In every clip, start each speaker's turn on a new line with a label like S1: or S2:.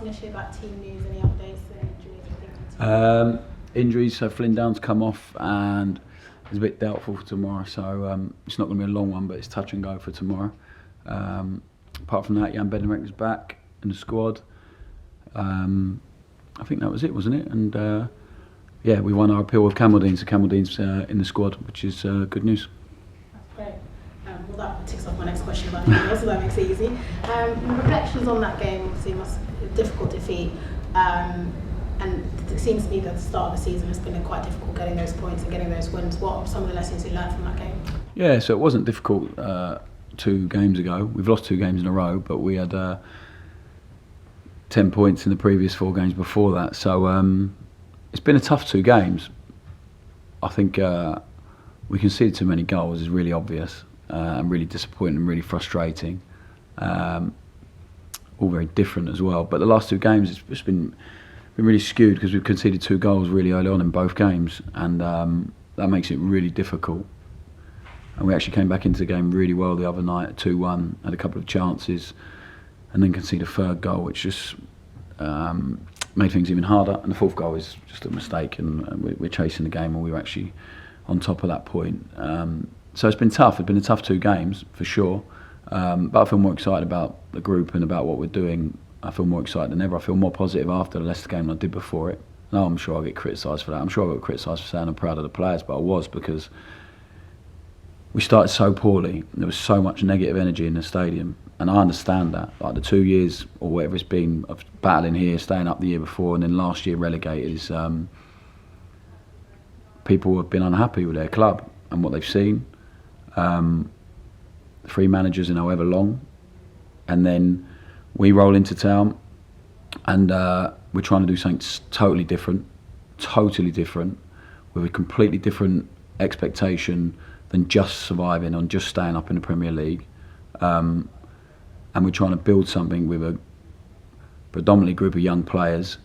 S1: initially about team news, any updates and injuries?
S2: Injuries, so Flynn Down's come off and is a bit doubtful for tomorrow, so it's not going to be a long one, but it's touch and go for tomorrow. Apart from that, Jan Bednarek is back in the squad. I think that was it, wasn't it? And yeah, we won our appeal with Cameldean, so Cameldean's in the squad, which is good news.
S1: That's great. Well, that ticks off my next question about you, so that makes it easy. Reflections on that game, obviously, must be a difficult defeat. And it seems to me that the start of the season has been quite difficult getting those points and getting those wins. What are some of the lessons you learned from that game?
S2: Yeah, so it wasn't difficult 2 games ago. We've lost 2 games in a row, but we had 10 points in the previous 4 games before that. So it's been a tough 2 games. I think we conceded too many goals is really obvious and really disappointing and really frustrating. All very different as well. But the last 2 games, it's been really skewed because we've conceded 2 goals really early on in both games, and that makes it really difficult. And we actually came back into the game really well the other night at 2-1, had a couple of chances, and then conceded a 3rd goal, which just made things even harder. And the 4th goal is just a mistake, and we're chasing the game, and we were actually on top at that point. So it's been tough. It's been a tough 2 games for sure, but I feel more excited about the group and about what we're doing. I feel more excited than ever. I feel more positive after the Leicester game than I did before it. No, I'm sure I'll get criticised for that. I'm sure I got criticised for saying I'm proud of the players, but I was, because we started so poorly. There was so much negative energy in the stadium, and I understand that. Like the 2 years or whatever it's been of battling here, staying up the year before, and then last year relegated, is people have been unhappy with their club and what they've seen. 3 managers in however long, and then we roll into town and we're trying to do something totally different, with a completely different expectation than just surviving and just staying up in the Premier League. And we're trying to build something with a predominantly group of young players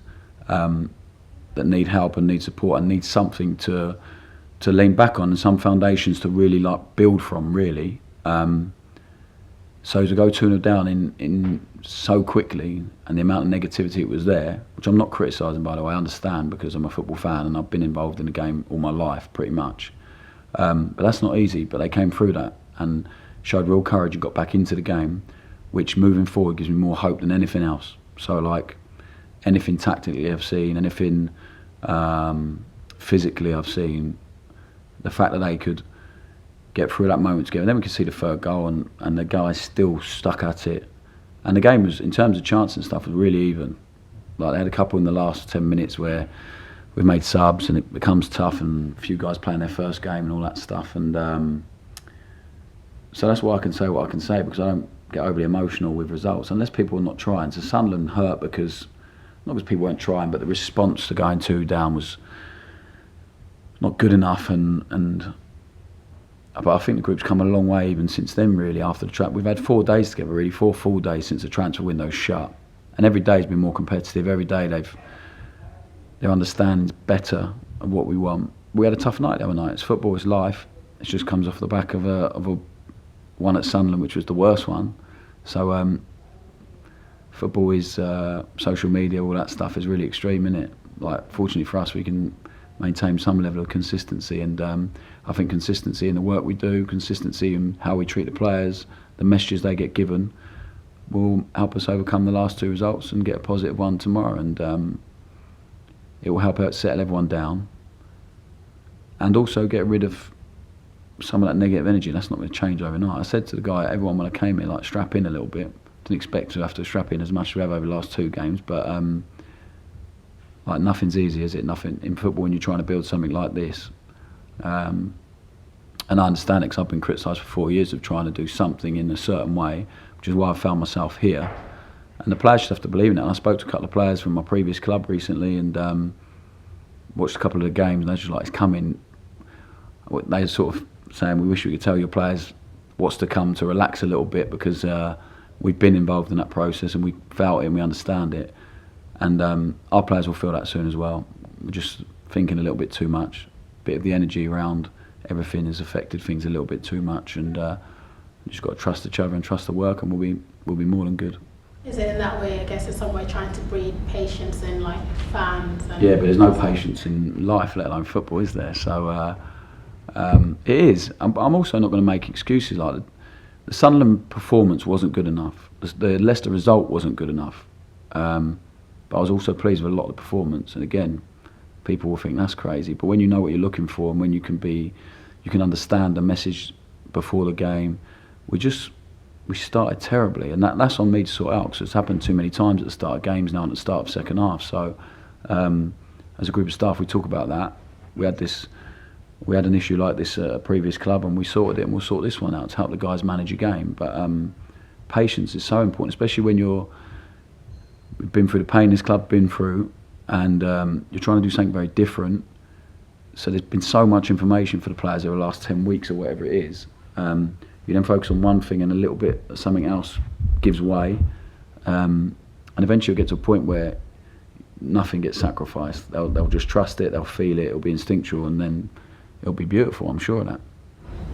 S2: that need help and need support and need something to lean back on and some foundations to really like build from, really. So to go 2-0 down in so quickly, and the amount of negativity it was there, which I'm not criticising, by the way, I understand, because I'm a football fan and I've been involved in the game all my life pretty much. But that's not easy, but they came through that and showed real courage and got back into the game, which moving forward gives me more hope than anything else. So like anything tactically I've seen, anything physically I've seen, the fact that they could get through that moment together. And then we could see the 3rd goal, and the guys still stuck at it. And the game was, in terms of chance and stuff, was really even. Like they had a couple in the last 10 minutes where we've made subs and it becomes tough, and a few guys playing their first game and all that stuff. And so that's why I can say what I can say, because I don't get overly emotional with results unless people are not trying. So Sunderland hurt because, not because people weren't trying, but the response to going 2 down was not good enough, but I think the group's come a long way even since then, really, after the transfer. We've had 4 days together, really, 4 full days since the transfer window's shut. And every day has been more competitive. Every day their understanding's better of what we want. We had a tough night the other night. It's football, it's life. It just comes off the back of a one at Sunderland, which was the worst one. So football is, social media, all that stuff is really extreme, isn't it? Like, fortunately for us, we can maintain some level of consistency, and I think consistency in the work we do, consistency in how we treat the players, the messages they get given, will help us overcome the last 2 results and get a positive one tomorrow. And it will help out settle everyone down, and also get rid of some of that negative energy. That's not going to change overnight. I said to the guy, everyone, when I came here, like, strap in a little bit. Didn't expect to have to strap in as much as we have over the last 2 games, but like, nothing's easy, is it? Nothing in football when you're trying to build something like this. And I understand it, because I've been criticised for 4 years of trying to do something in a certain way, which is why I found myself here. And the players just have to believe in it. And I spoke to a couple of players from my previous club recently, and watched a couple of the games, and they're just like, it's coming. They're sort of saying, we wish we could tell your players what's to come, to relax a little bit, because we've been involved in that process and we felt it and we understand it. And our players will feel that soon as well. We're just thinking a little bit too much. A bit of the energy around everything has affected things a little bit too much, and just got to trust each other and trust the work, and we'll be more than good.
S1: Is it in that way, I guess, in some way trying to breed patience in like fans? And
S2: yeah, but there's no patience in life, let alone football, is there? So it is. I'm also not going to make excuses. Like the Sunderland performance wasn't good enough. The Leicester result wasn't good enough. But I was also pleased with a lot of the performance. And again, people will think that's crazy. But when you know what you're looking for and when you can understand the message before the game, we started terribly, and that's on me to sort out because it's happened too many times at the start of games now and at the start of second half. So, as a group of staff, we talk about that. We had an issue like this at a previous club, and we sorted it, and we'll sort this one out to help the guys manage a game. But patience is so important, especially when we've been through the pain this club been through, and you're trying to do something very different. So there's been so much information for the players over the last 10 weeks or whatever it is. You then focus on one thing and a little bit something else gives way, and eventually you'll get to a point where nothing gets sacrificed. They'll just trust it, they'll feel it, it'll be instinctual, and then it'll be beautiful, I'm sure of that.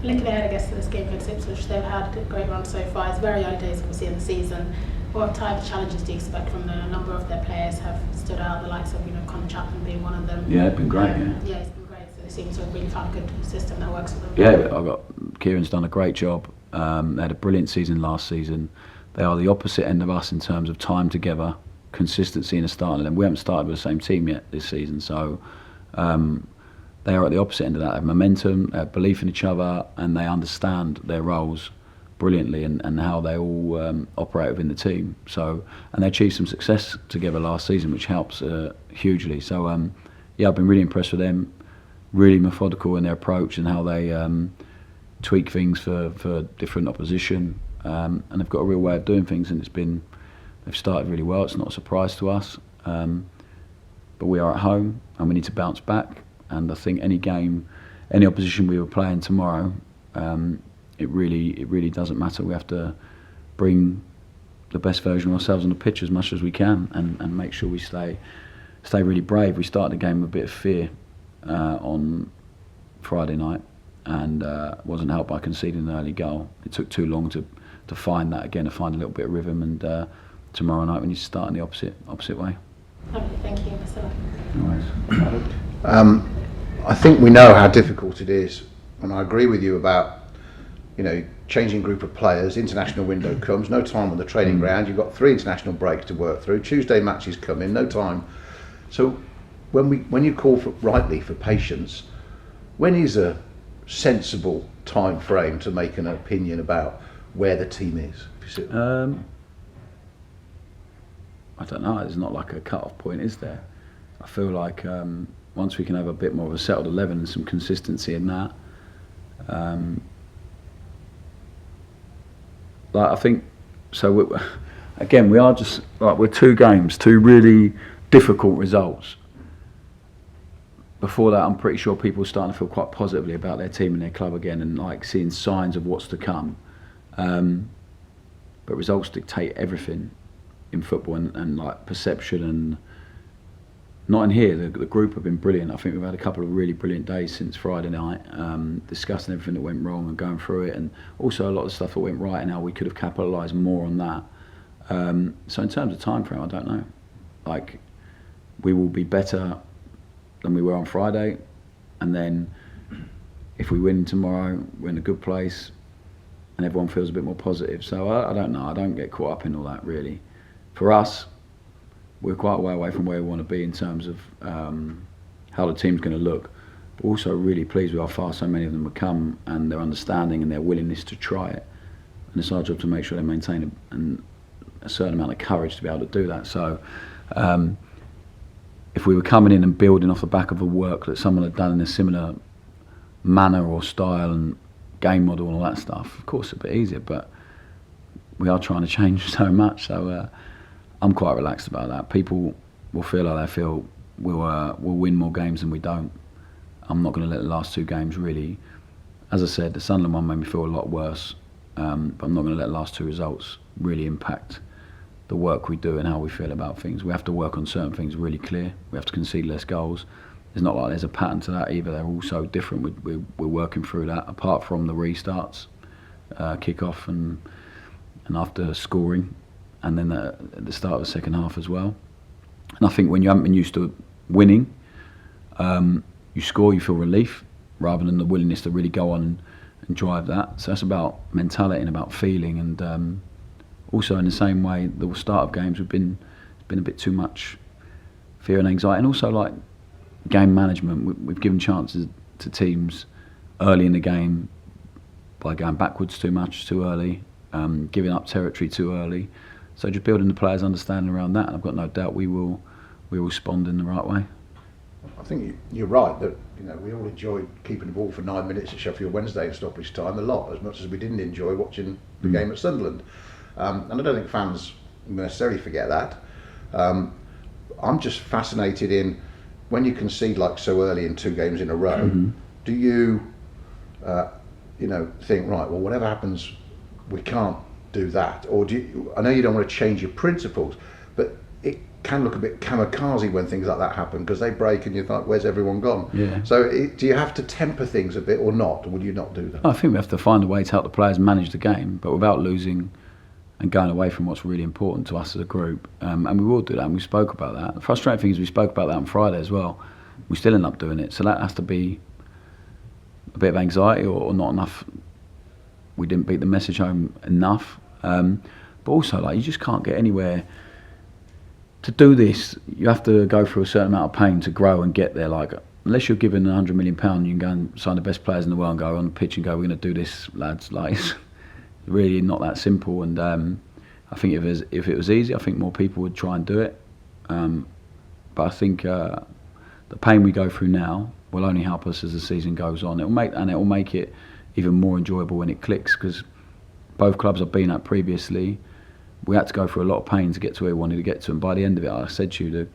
S1: Looking ahead, I guess, to this game against Ipswich, they've had a great run so far. It's very early days, obviously, in the season. What type of challenges do you expect from them? A number of their players have stood out, the likes of Conor Chapman being one of them.
S2: Yeah, it's been great,
S1: Yeah, it's been great. So they seem to have really found a good system that works for them.
S2: Yeah, Kieran's done a great job. They had a brilliant season last season. They are the opposite end of us in terms of time together, consistency in the starting line. We haven't started with the same team yet this season, so they are at the opposite end of that. They have momentum, they have belief in each other, and they understand their roles brilliantly and how they all operate within the team. So, and they achieved some success together last season, which helps hugely. So, yeah, I've been really impressed with them. Really methodical in their approach and how they tweak things for different opposition, and they've got a real way of doing things. And they've started really well. It's not a surprise to us, but we are at home and we need to bounce back. And I think any opposition we were playing tomorrow, it really doesn't matter. We have to bring the best version of ourselves on the pitch as much as we can, and make sure we stay really brave. We started the game with a bit of fear on Friday night, and wasn't helped by conceding an early goal. It took too long to find that again, to find a little bit of rhythm. And tomorrow night we need to start in the opposite way.
S1: Lovely, thank you.
S3: I think we know how difficult it is, and I agree with you about changing group of players. International window comes, no time on the training ground. You've got 3 international breaks to work through. Tuesday matches come in, no time. So when you call rightly for patience, when is a sensible time frame to make an opinion about where the team is?
S2: I don't know. There's not like a cut-off point, is there? I feel like once we can have a bit more of a settled 11 and some consistency in that, I think so. We are just like we're 2 games, 2 really difficult results. Before that, I'm pretty sure people are starting to feel quite positively about their team and their club again, and like seeing signs of what's to come. But results dictate everything in football, and like perception, and not in here. The group have been brilliant. I think we've had a couple of really brilliant days since Friday night, discussing everything that went wrong and going through it, and also a lot of stuff that went right and how we could have capitalised more on that. So in terms of time frame, I don't know. Like, we will be better than we were on Friday, and then if we win tomorrow, we're in a good place, and everyone feels a bit more positive. So I don't know. I don't get caught up in all that really. For us, we're quite a way away from where we want to be in terms of how the team's going to look. But also really pleased with how far so many of them have come, and their understanding and their willingness to try it. And it's our job to make sure they maintain a certain amount of courage to be able to do that. So if we were coming in and building off the back of a work that someone had done in a similar manner or style and game model and all that stuff, of course it's a bit easier, but we are trying to change so much. So I'm quite relaxed about that. People will feel like they feel we'll win more games than we don't. I'm not going to let the last 2 games really, as I said, the Sunderland one made me feel a lot worse, but I'm not going to let the last 2 results really impact the work we do and how we feel about things. We have to work on certain things really clear. We have to concede less goals. It's not like there's a pattern to that either. They're all so different. We're working through that, apart from the restarts, kick-off and after scoring. and then at the start of the second half as well. And I think when you haven't been used to winning, you score, you feel relief rather than the willingness to really go on and drive that. So that's about mentality and about feeling. And also in the same way, the start of games have been a bit too much fear and anxiety, and also like game management. We've given chances to teams early in the game by going backwards too much, too early, giving up territory too early. So just building the players' understanding around that, and I've got no doubt we will respond in the right way.
S3: I think you're right that we all enjoyed keeping the ball for 9 minutes at Sheffield Wednesday in stoppage time a lot, as much as we didn't enjoy watching the game at Sunderland. And I don't think fans necessarily forget that. I'm just fascinated in when you concede like so early in 2 games in a row. Do you, think, right? Well, whatever happens, we can't do that, or do you? I know you don't want to change your principles, but it can look a bit kamikaze when things like that happen, because they break and you're like, where's everyone gone?
S2: Yeah.
S3: So do you have to temper things a bit or not? Or will you not do that?
S2: I think we have to find a way to help the players manage the game, but without losing and going away from what's really important to us as a group. And we will do that, and we spoke about that. The frustrating thing is we spoke about that on Friday as well. We still end up doing it. So that has to be a bit of anxiety or not enough. We didn't beat the message home enough. But also, you just can't get anywhere. To do this, you have to go through a certain amount of pain to grow and get there. Unless you're given £100 million, you can go and sign the best players in the world and go on the pitch and go, we're going to do this, lads. It's really not that simple. And I think if it was easy, I think more people would try and do it. But I think the pain we go through now will only help us as the season goes on. It will make it even more enjoyable when it clicks, because both clubs I've been at previously, we had to go through a lot of pain to get to where we wanted to get to, and by the end of it, I said to you,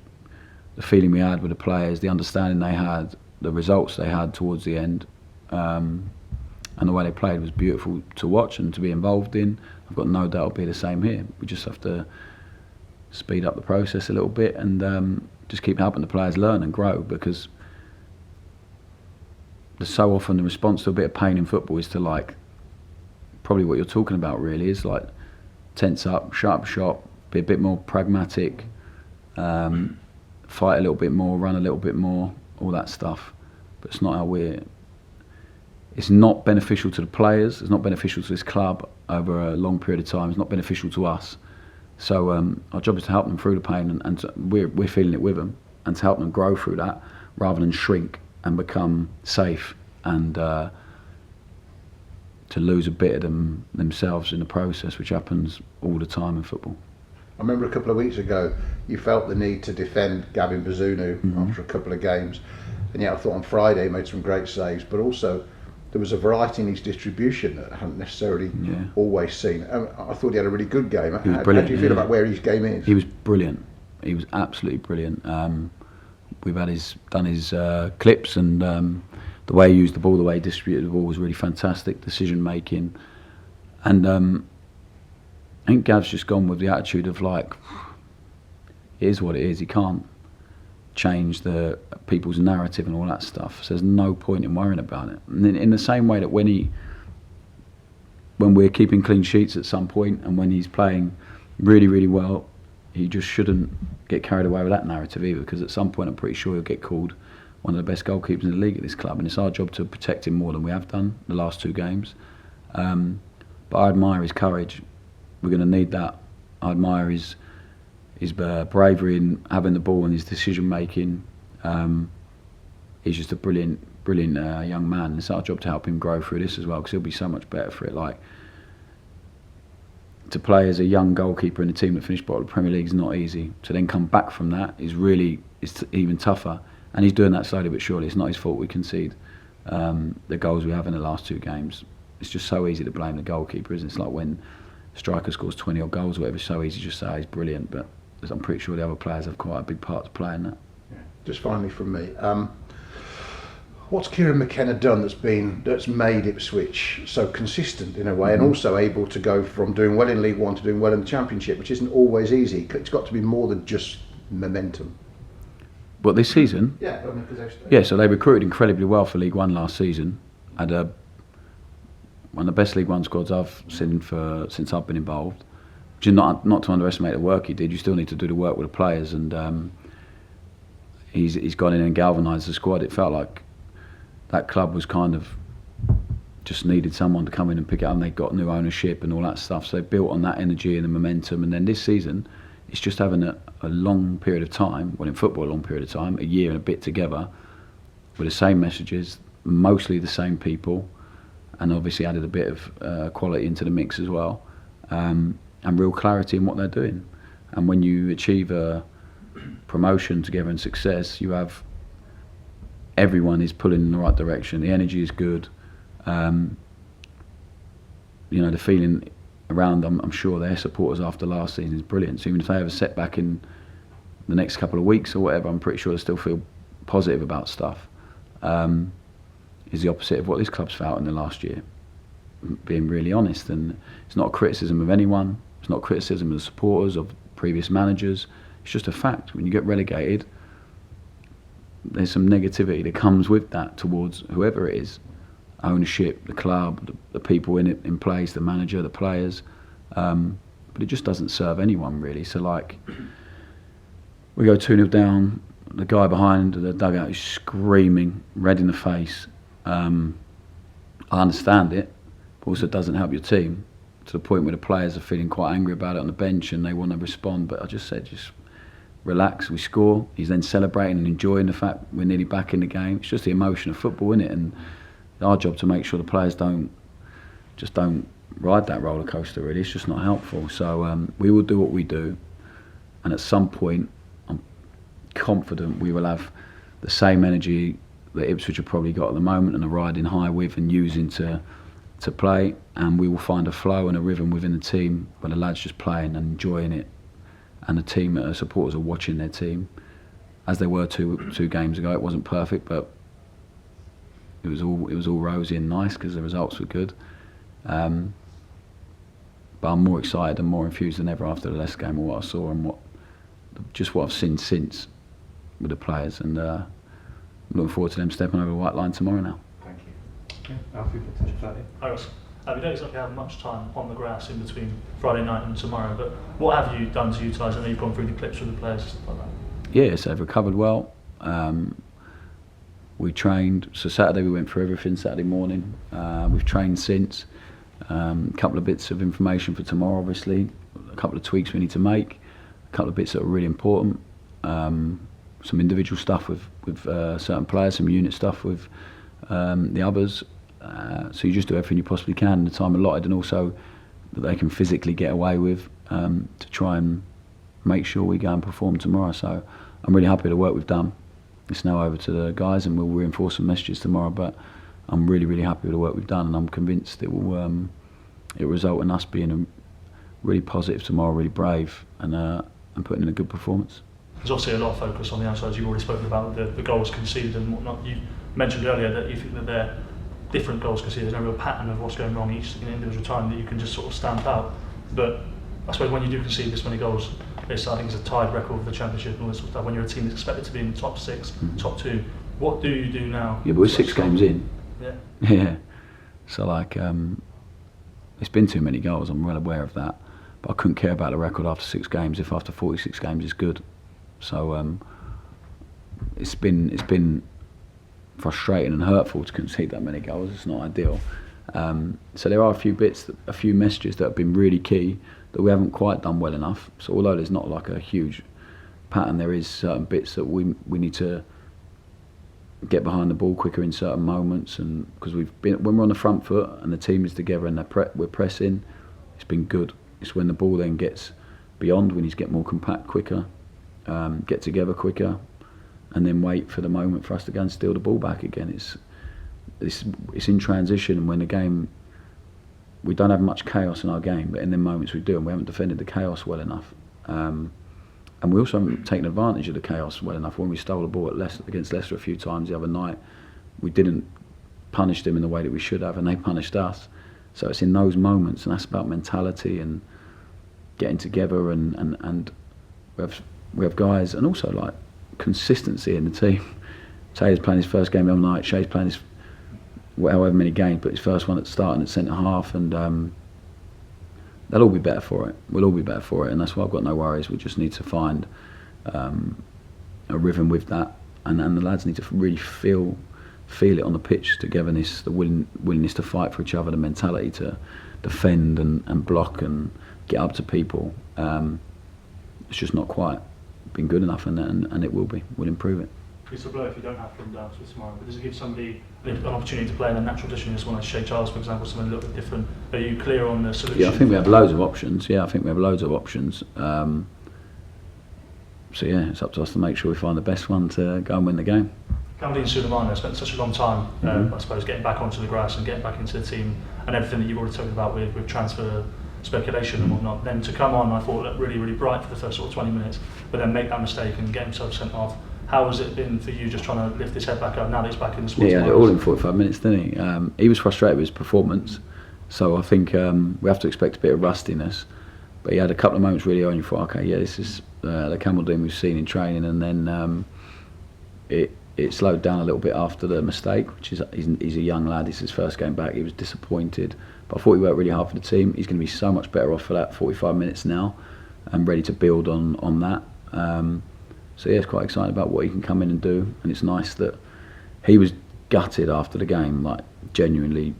S2: the feeling we had with the players, the understanding they had, the results they had towards the end, and the way they played was beautiful to watch and to be involved in. I've got no doubt it'll be the same here. We just have to speed up the process a little bit and just keep helping the players learn and grow, because so often the response to a bit of pain in football is to probably what you're talking about really, is tense up, shut up shop, be a bit more pragmatic, fight a little bit more, run a little bit more, all that stuff. But it's not how it's not beneficial to the players, it's not beneficial to this club over a long period of time, it's not beneficial to us. So our job is to help them through the pain, and we're feeling it with them, and to help them grow through that rather than shrink and become safe and to lose a bit of themselves in the process, which happens all the time in football.
S3: I remember a couple of weeks ago you felt the need to defend Gavin Bazunu after a couple of games, and yet I thought on Friday he made some great saves, but also there was a variety in his distribution that I hadn't necessarily always seen. I thought he had a really good game. How do you feel about where his game is?
S2: He was brilliant. He was absolutely brilliant. We've done his clips, and the way he used the ball, the way he distributed the ball was really fantastic. Decision making, and I think Gav's just gone with the attitude of it is what it is. He can't change the people's narrative and all that stuff. So there's no point in worrying about it. And in the same way that when we're keeping clean sheets at some point, and when he's playing really, really well, he just shouldn't get carried away with that narrative either, because at some point I'm pretty sure he'll get called one of the best goalkeepers in the league at this club, and it's our job to protect him more than we have done the last 2 games. But I admire his courage. We're going to need that. I admire his bravery in having the ball and his decision making. He's just a brilliant young man. It's our job to help him grow through this as well, because he'll be so much better for it. To play as a young goalkeeper in a team that finished bottom of the Premier League is not easy. To then come back from that is even tougher. And he's doing that slowly but surely. It's not his fault we concede the goals we have in the last 2 games. It's just so easy to blame the goalkeeper, isn't it? It's like when a striker scores 20 odd goals or whatever, it's so easy to just say he's brilliant, but I'm pretty sure the other players have quite a big part to play in that.
S3: Yeah. Just finally from me, what's Kieran McKenna done that's made Ipswich so consistent in a way, and also able to go from doing well in League One to doing well in the Championship, which isn't always easy? It's got to be more than just momentum.
S2: What, this season?
S3: Yeah,
S2: so they recruited incredibly well for League One last season. Had one of the best League One squads I've seen since I've been involved. just not to underestimate the work he did. You still need to do the work with the players, and he's gone in and galvanised the squad. It felt like that club was kind of just needed someone to come in and pick it up, and they got new ownership and all that stuff. So they built on that energy and the momentum. And then this season, it's just having a long period of time, well in football a long period of time, a year and a bit together, with the same messages, mostly the same people, and obviously added a bit of quality into the mix as well, and real clarity in what they're doing. And when you achieve a promotion together and success, you have everyone is pulling in the right direction. The energy is good. The feeling around them, I'm sure their supporters after last season is brilliant. So even if they have a setback in the next couple of weeks or whatever, I'm pretty sure they still feel positive about stuff. Is the opposite of what this club's felt in the last year, being really honest. And it's not a criticism of anyone. It's not a criticism of the supporters, of previous managers. It's just a fact. When you get relegated, there's some negativity that comes with that towards whoever it is. Ownership, the club, the people in it, in place, the manager, the players. But it just doesn't serve anyone really. So like, we go 2-0 down, the guy behind the dugout is screaming, red in the face. I understand it, but also it doesn't help your team, to the point where the players are feeling quite angry about it on the bench and they want to respond. But I just said, just relax, we score. He's then celebrating and enjoying the fact we're nearly back in the game. It's just the emotion of football, isn't it? And our job to make sure the players don't ride that roller coaster really. It's just not helpful. So we will do what we do, and at some point I'm confident we will have the same energy that Ipswich have probably got at the moment and are riding high with and using to play, and we will find a flow and a rhythm within the team where the lads just playing and enjoying it, and the team supporters are watching their team as they were two games ago. It wasn't perfect, but it was all rosy and nice because the results were good. But I'm more excited and more infused than ever after the Leicester game and what I saw and what I've seen since with the players, and I'm looking forward to them stepping over the white line tomorrow now.
S4: Thank you. Alfie, for touch that.
S5: Hi Ross. We don't exactly have much time on the grass in between Friday night and tomorrow, but what have you done to utilise? I know you've gone through the clips with the players and stuff like that.
S2: Yeah, so they've recovered well. We trained, so Saturday we went through everything Saturday morning. We've trained since. A couple of bits of information for tomorrow, obviously. A couple of tweaks we need to make. A couple of bits that are really important. Some individual stuff with certain players, some unit stuff with the others. So you just do everything you possibly can in the time allotted, and also that they can physically get away with, to try and make sure we go and perform tomorrow. So I'm really happy with the work we've done. It's now over to the guys, and we'll reinforce some messages tomorrow, but I'm really, really happy with the work we've done, and I'm convinced it will result in us being really positive tomorrow, really brave, and putting in a good performance.
S5: There's also a lot of focus on the outside, as you've already spoken about, the goals conceded and whatnot. You mentioned earlier that you think that they're different goals conceded. There's no real pattern of what's going wrong each individual time that you can just sort of stamp out. But I suppose when you do concede this many goals, I think it's a tied record for the Championship and all this sort of stuff. When you're a team that's expected to be in the top 6, top 2, what do you do now?
S2: Yeah, but we're 6 games in.
S5: Yeah.
S2: Yeah. So like, it's been too many goals. I'm well aware of that. But I couldn't care about the record after 6 games if after 46 games it's good. So it's been frustrating and hurtful to concede that many goals. It's not ideal. So there are a few messages that have been really key that we haven't quite done well enough. So although there's not like a huge pattern, there is certain bits that we need to get behind the ball quicker in certain moments, and because when we're on the front foot and the team is together and we're pressing, it's been good. It's when the ball then gets beyond, we need to get more compact quicker, get together quicker, and then wait for the moment for us to go and steal the ball back again. It's in transition, and when the game, we don't have much chaos in our game, but in the moments we do, and we haven't defended the chaos well enough. And we also haven't taken advantage of the chaos well enough. When we stole the ball against Leicester a few times the other night, we didn't punish them in the way that we should have, and they punished us. So it's in those moments, and that's about mentality and getting together, and we have guys, and also like consistency in the team. Taylor's playing his first game the other night, Shea's playing his however many games, but his first one at starting at centre half, and they'll all be better for it. We'll all be better for it, and that's why I've got no worries. We just need to find a rhythm with that, and the lads need to really feel it on the pitch. Togetherness, the willingness to fight for each other, the mentality to defend and block and get up to people. It's just not quite been good enough, and it will be. We'll improve it.
S5: It's a blow if you don't have them down for tomorrow, but does it give somebody an opportunity to play in a natural position? Just want to Shea Charles, for example, something a little bit different. Are you clear on the solution?
S2: Yeah, I think we have loads of options. So yeah, it's up to us to make sure we find the best one to go and win the game.
S5: Gavin Bazunu spent such a long time, I suppose, getting back onto the grass and getting back into the team, and everything that you've already talked about with transfer speculation and whatnot. Then to come on, I thought looked really, really bright for the first sort of 20 minutes, but then make that mistake and get himself sent off. How has it been for you, just trying to lift his head back up now that he's back in the squad?
S2: Yeah, all in 45 minutes, didn't he? He was frustrated with his performance, so I think we have to expect a bit of rustiness. But he had a couple of moments really on. You thought, okay, yeah, this is the Camaldine we've seen in training, and then it slowed down a little bit after the mistake. Which is he's a young lad. It's his first game back. He was disappointed, but I thought he worked really hard for the team. He's going to be so much better off for that 45 minutes now, and ready to build on that. So yeah, it's quite exciting about what he can come in and do, and it's nice that he was gutted after the game, like genuinely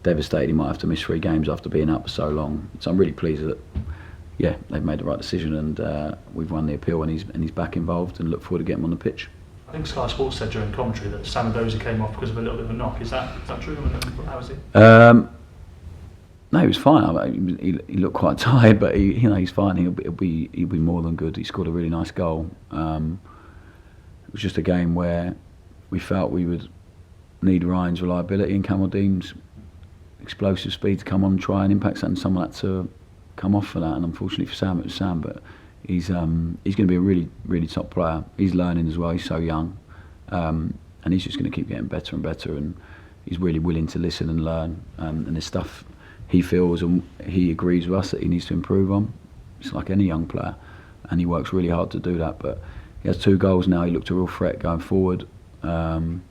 S2: devastated. He might have to miss 3 games after being out for so long. So I'm really pleased that they've made the right decision, and we've won the appeal, and he's back involved, and look forward to getting him on the pitch.
S5: I think Sky Sports said during commentary that Samadozi came off because of a little bit of a knock. Is that true? How was he?
S2: No, he was fine. I mean, he looked quite tired, but he's fine. He'll be more than good. He scored a really nice goal. It was just a game where we felt we would need Ryan's reliability and Camaldine's explosive speed to come on and try and impact something. Someone had to come off for that, and unfortunately for Sam, it was Sam. But he's going to be a really, really top player. He's learning as well. He's so young, and he's just going to keep getting better and better. And he's really willing to listen and learn. And there's stuff he feels and he agrees with us that he needs to improve on. It's like any young player, and he works really hard to do that. But he has 2 goals now. He looked a real threat going forward, and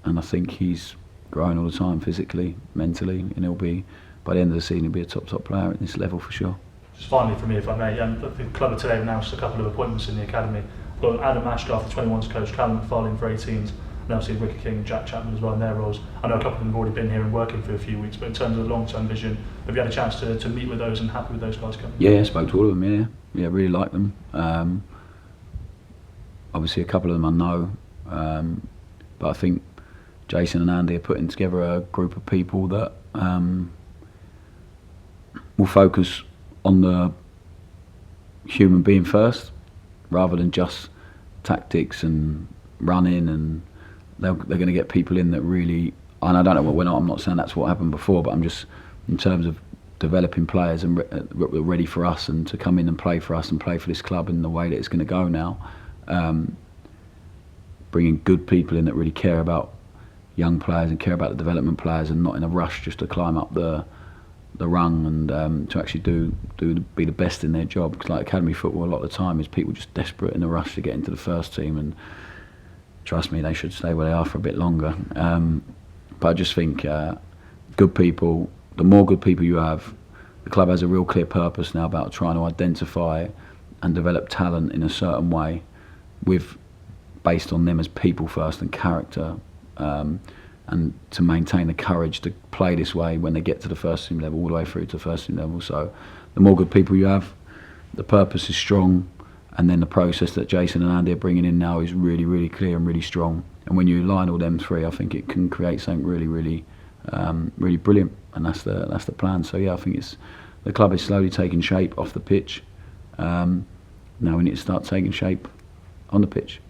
S2: I think he's growing all the time, physically, mentally, and he'll be, by the end of the season, he'll be a top player at this level for sure.
S5: Just finally for me, if I may, the club today announced a couple of appointments in the academy. We've got Adam Ashgar for 21s coach, Callum McFarlane for 18s, and obviously Ricky King and Jack Chapman as well in their roles. I know a couple of them have already been here and working for a few weeks, but in terms of long-term vision, have you had a chance to meet with those and happy with those guys coming?
S2: Yeah, I spoke to all of them, yeah, really like them. Obviously a couple of them I know, but I think Jason and Andy are putting together a group of people that will focus on the human being first, rather than just tactics and running, and they're going to get people in that really, and I don't know what we're not, I'm not saying that's what happened before, but I'm just, in terms of developing players and ready for us and to come in and play for us and play for this club in the way that it's going to go now, bringing good people in that really care about young players and care about the development players, and not in a rush just to climb up the rung, and to actually be the best in their job. Because like academy football, a lot of the time is people just desperate in a rush to get into the first team, and trust me, they should stay where they are for a bit longer. But I just think good people, the more good people you have, the club has a real clear purpose now about trying to identify and develop talent in a certain way, based on them as people first and character, and to maintain the courage to play this way when they get to the first team level, all the way through to the first team level. So the more good people you have, the purpose is strong, and then the process that Jason and Andy are bringing in now is really, really clear and really strong. And when you align all them 3, I think it can create something really, really, really brilliant. And that's the plan. So yeah, I think the club is slowly taking shape off the pitch. Now we need to start taking shape on the pitch.